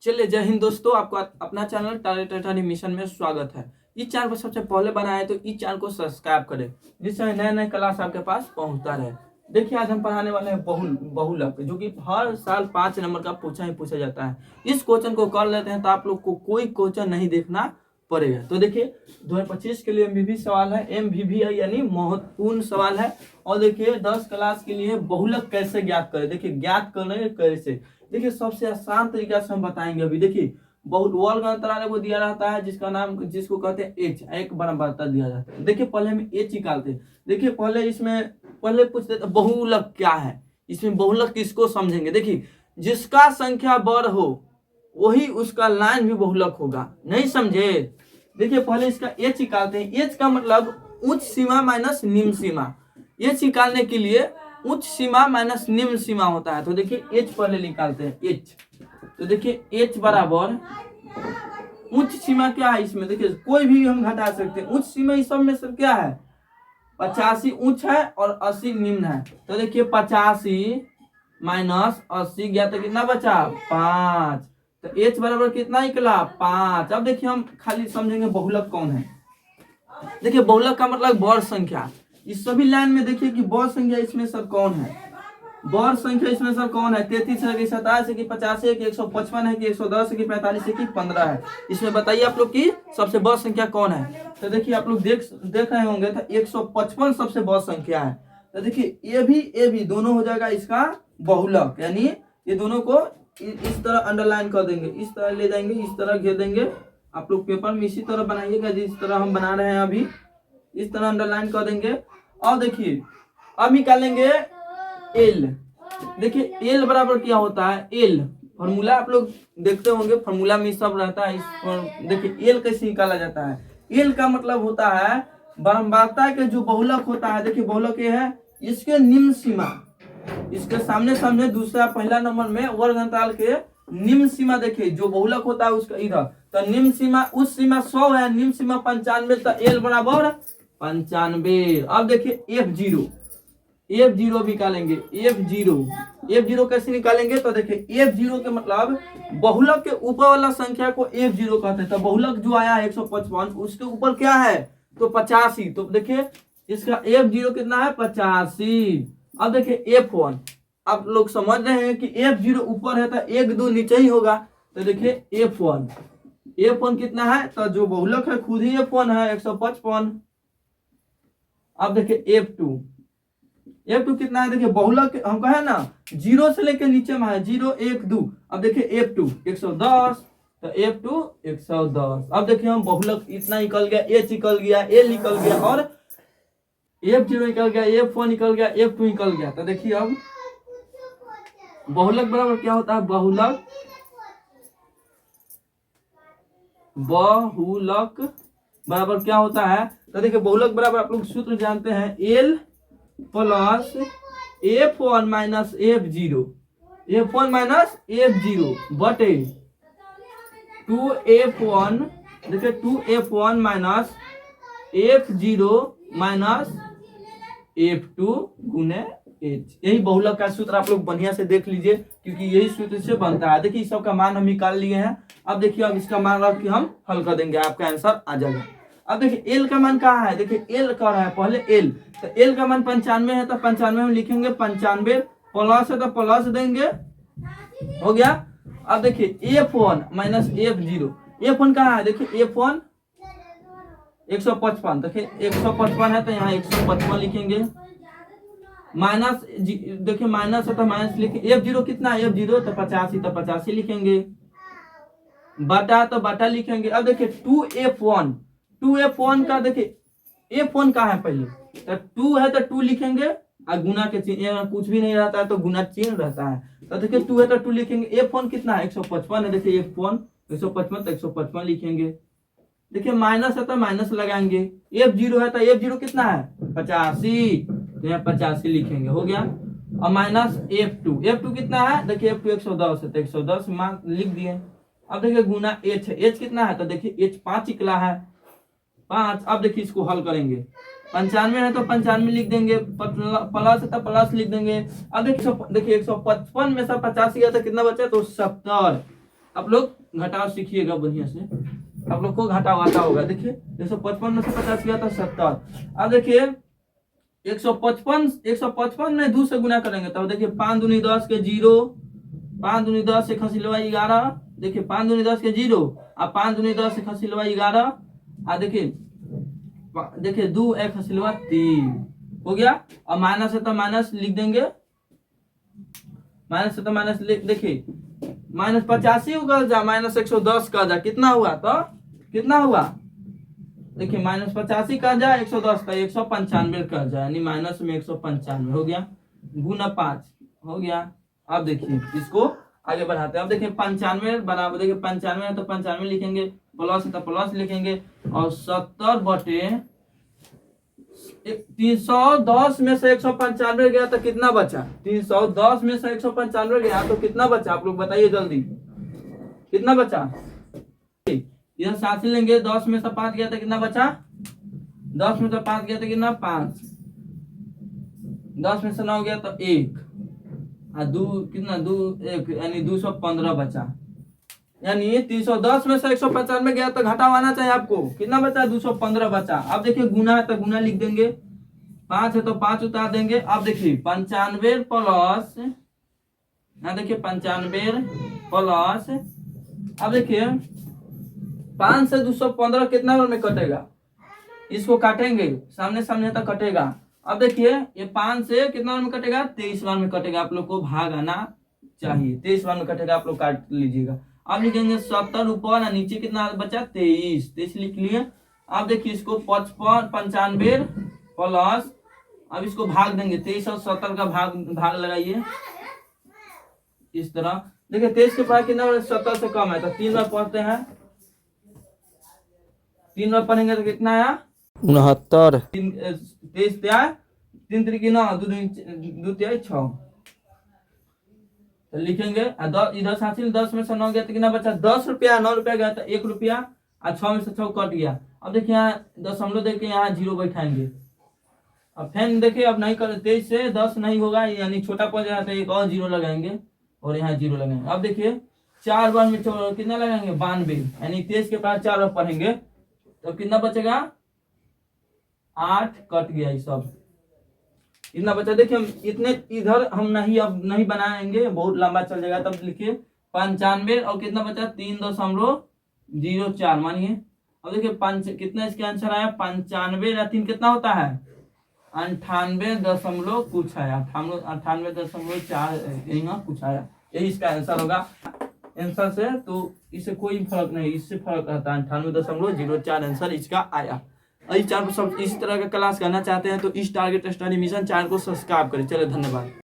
चलिए, जय हिंद दोस्तों। आपको अपना चैनल टैलेंट अकेडमी मिशन में स्वागत है। इस चैनल पर सबसे पहले बनाए तो इस चैनल को सब्सक्राइब करें, जिससे नए नए क्लास आपके पास पहुंचता रहे। देखिए, आज हम पढ़ाने वाले हैं बहुलक, जो कि हर साल 5 नंबर का पूछा जाता है। इस क्वेश्चन को कर लेते हैं तो आप लोग को कोई क्वेश्चन नहीं देखना पड़ेगा। तो देखिए, 2025 के लिए एमवीवी सवाल है, एमवीवी है यानी महत्वपूर्ण सवाल है। और देखिए, 10 क्लास के लिए बहुलक कैसे ज्ञात करें। देखिए, ज्ञात करने कैसे, देखिए सबसे आसान तरीका से हम बताएंगे। अभी देखिए, बहुत वर्ग अंतराल को दिया रहता है, जिसको कहते हैं एच, एक बराबर दिया जाता है। देखिए, पहले हम एच निकालते हैं। देखिए, पहले पूछते हैं बहुलक क्या है। इसमें बहुलक किसको समझेंगे। देखिए, जिसका संख्या बड़ हो वही उसका लाइन भी बहुलक होगा। नहीं समझे। देखिए, पहले इसका एच निकालते हैं। एच का मतलब उच्च सीमा माइनस निम्न सीमा। एच निकालने के लिए उच्च सीमा माइनस निम्न सीमा होता है। तो देखिए, एच पहले निकालते हैं। एच, तो देखिए एच बराबर उच्च सीमा क्या है। इसमें देखिए कोई भी हम घटा सकते हैं। उच्च सीमा इस सब में सब क्या है, 85 उच्च है और 80 निम्न है। तो देखिए 85 माइनस 80 गया तो कितना बचा, 5। तो एच बराबर कितना निकला, 5। अब देखिए, हम खाली समझेंगे बहुलक कौन है। देखिए, बहुलक का मतलब बड़ संख्या। इस सभी लाइन में देखिए कि बड़ संख्या इसमें सर कौन है। बड़ संख्या इसमें सर कौन है, 33 है कि 27 है कि 50 है कि 155 है कि 110 है कि 45 है कि 15 है। इसमें बताइए आप लोग की सबसे बड़ संख्या कौन है। तो देखिए, आप लोग देख रहे होंगे तो 155 सबसे बड़ संख्या है। तो देखिए, ये भी दोनों हो जाएगा इसका बहुलक, यानी ये दोनों को इस तरह अंडरलाइन कर देंगे, इस तरह ले जाएंगे, इस तरह घेर देंगे। आप लोग पेपर में इसी तरह बनाइएगा जिस तरह हम बना रहे हैं अभी, इस तरह अंडरलाइन कर देंगे। और देखिए, अब निकालेंगे एल। देखिए, एल बराबर क्या होता है, एल फॉर्मूला आप लोग देखते होंगे, फॉर्मूला में सब रहता है। देखिए, एल कैसे निकाला जाता है। एल का मतलब होता है बारंबारता के जो बहुलक होता है। देखिए, बहुलक ये है, इसके निम्न सीमा, इसके सामने दूसरा पहला नंबर में वर्ग अंतराल के निम्न सीमा। देखिए, जो बहुलक होता है उसका इधर, तो निम्न सीमा, उस सीमा 100 है, निम्न सीमा 95, तो एल बराबर 95। अब देखिए एफ जीरो निकालेंगे। एफ जीरो कैसे निकालेंगे। तो देखिए, एफ जीरो के मतलब बहुलक के ऊपर वाला संख्या को एफ जीरो कहते हैं। तो बहुलक जो आया 155, उसके ऊपर क्या है तो 85। तो देखिए, इसका एफ जीरो कितना है, 85। अब देखिए एफ वन, आप लोग समझ रहे हैं कि एफ जीरो ऊपर है तो 1 2 नीचे ही होगा। तो देखिए एफ वन कितना है, तो जो बहुलक है खुद ही एफ वन है, 155। अब देखिए एफ टू कितना है। देखिए, बहुलक हम कहे ना 0 से लेके नीचे में है, 0 1 2। अब देखिए एफ टू 110, तो एफ टू 110। अब देखिए, हम बहुलक इतना निकल गया, एच निकल गया, एल निकल गया, और एफ जीरो निकल गया, एफ वन निकल गया, एफ टू निकल गया। तो देखिए, अब बहुलक बराबर क्या होता है, बहुलक बराबर क्या होता है। तो देखिए, बहुलक बराबर आप लोग सूत्र जानते हैं, L plus F one minus F zero, बटे 2f1। देखिए, 2f1 minus F zero minus F two गुने एच। यही बहुलक का सूत्र आप लोग बढ़िया से देख लीजिए, क्योंकि यही सूत्र से बनता है। देखिए, इस सब का मान हम निकाल लिए हैं। अब देखिए, अब इसका मान रख के हम हल कर देंगे, आपका आंसर आ जाएगा। अब देखिए, एल का मान कहाँ है। देखिए, एल कर रहा है पहले एल, तो एल का मान 95 है, तो 95 में लिखेंगे 95, प्लस है तो प्लस देंगे, हो गया। अब देखिए, F one minus F zero, F one कहाँ है। देखिए, एफ वन 155, देखिए 155 है तो यहाँ 155 लिखेंगे, माइनस, देखिए माइनस है तो माइनस लिखेंगे। एफ जीरो कितना है, एफ जीरो तो 85, तो 85 लिखेंगे, बटा तो बटा लिखेंगे। अब देखिए 2f1 का, देखिए f1 कहाँ है पहले, तो 2 है तो 2 लिखेंगे, और गुना के चिन्ह, कुछ भी नहीं रहता है तो गुना चिन्ह रहता है। तो देखिए 2 है तो 2 लिखेंगे। f1 कितना है, 155 है। देखिए f1 155, तो 155 लिखेंगे। देखिए, माइनस है तो माइनस लगाएंगे। एफ जीरो है तो एफ जीरो कितना है, 85, तो यहाँ 85 लिखेंगे, हो गया। और माइनस एफ टू कितना है। देखिए, एफ टू 110 है तो 110 मान लिख दिए। अब देखिए, गुना एच है, एच कितना है, तो देखिए एच 5 निकला है, 5। अब देखिए, इसको हल करेंगे। 95 है तो 95 लिख देंगे, प्लस है तो प्लस लिख देंगे। अब देखिए 155 में से 85 गया तो कितना बचा, तो 70। आप लोग घटाव सीखिएगा बढ़िया से, आप लोग को घटाव आता होगा। देखिए 155 में से 50 गया तो 70। अब देखिए 155 में 2 से गुना करेंगे तब देखिए 5 दूनी 10 के 0, 5 दूनी 10 से खसिलवा 11। देखिए 5 दूनी 10 के 0 और 5 दूनी 10 से खसिलवा 11। आ देखिए 2 एक खसिलवा 3 हो गया। और माइनस है तो माइनस लिख देंगे, माइनस है तो माइनस देखिए माइनस 85 कर जा, माइनस 110 कर जा, कितना हुआ तो कितना हुआ देखिए माइनस 85 कर जा 110 का 195 कर जा, यानी माइनस में 195 हो गया, गुना 5 हो गया। अब देखिए इसको आगे बढ़ाते हैं। अब देखिए 95 बराबर, देखिए 95 है तो 95 लिखेंगे, प्लस है तो प्लस लिखेंगे, और 70 बटे 310 में से 195 गया तो कितना बचा? 310 में से 195 गया तो कितना बचा? आप लोग बताइए जल्दी, कितना बचा? इधर 7 लेंगे, 10 में से 5 गया तो कितना बचा? 10 में से 5 गया तो कितना? 5। 10 में से 9 गया तो 1 और 2 कितना? 2 1 यानी 215 बचा। यानी 310 में से 195 गया तो घटाव आना चाहिए आपको, कितना बचा? 215 बचा। अब देखिए गुना है तो गुना लिख देंगे, 5 है तो 5 उतार देंगे। अब देखिए 95 प्लस, यहाँ देखिए 95 प्लस, अब देखिए 5 से 215 कितना बार में कटेगा? इसको काटेंगे, सामने सामने तक कटेगा। अब देखिए ये 5 से कितना बार में कटेगा? 23 बार में कटेगा। आप लोग को भाग आना चाहिए, 23 बार में कटेगा, आप लोग काट लीजिएगा। अब लिखेंगे 70 ऊपर और नीचे कितना बचा? 23 लिख लिए। अब देखिए इसको 95 प्लस, अब इसको भाग देंगे, 23 और 70 का भाग लगाइए इस तरह। देखिए 23 के बाद कितना 70 से कम है तो 3 बार पढ़ते हैं, 3 बार पढ़ेंगे तो कितना आया? 69। 23 3 तरीके 9, 2 3 6 तो लिखेंगे। इधर 10 में से 9 गया तो कितना बचा? 10 रुपया। 9 रुपया गया तो 1 रुपया, और 6 में से 6 कट गया। अब देखिए यहाँ दशमलव देके यहाँ 0 बैठाएंगे। अब फैन देखिए अब नहीं कर, 23 से 10 नहीं होगा, यानी छोटा पड़ जाए तो एक और 0 लगाएंगे और यहाँ 0 लगाएंगे। अब देखिए 4 बार में कितना लगाएंगे? 92, यानी 23 के बाद 4 बार पढ़ेंगे तो कितना बचेगा? 8 कट गया, ये सब इतना बचा। देखिए हम इतने इधर हम नहीं अब नहीं बनाएंगे, बहुत लंबा चल जाएगा। तब लिखिए 95 और कितना बचा? 3.04 मानिए। अब देखिए कितना इसके आंसर आया? 95 या 3 कितना होता है? 98 दशमलव कुछ आया, 98.4 कुछ आया, यही इसका आंसर होगा। आंसर से तो इससे कोई फर्क नहीं, इससे फर्क रहता है। 98.04 आंसर इसका आया। इस चैनल पर सब इस तरह का क्लास करना चाहते हैं तो इस टारगेट स्टडी मिशन चैनल को सब्सक्राइब करें। चलिए धन्यवाद।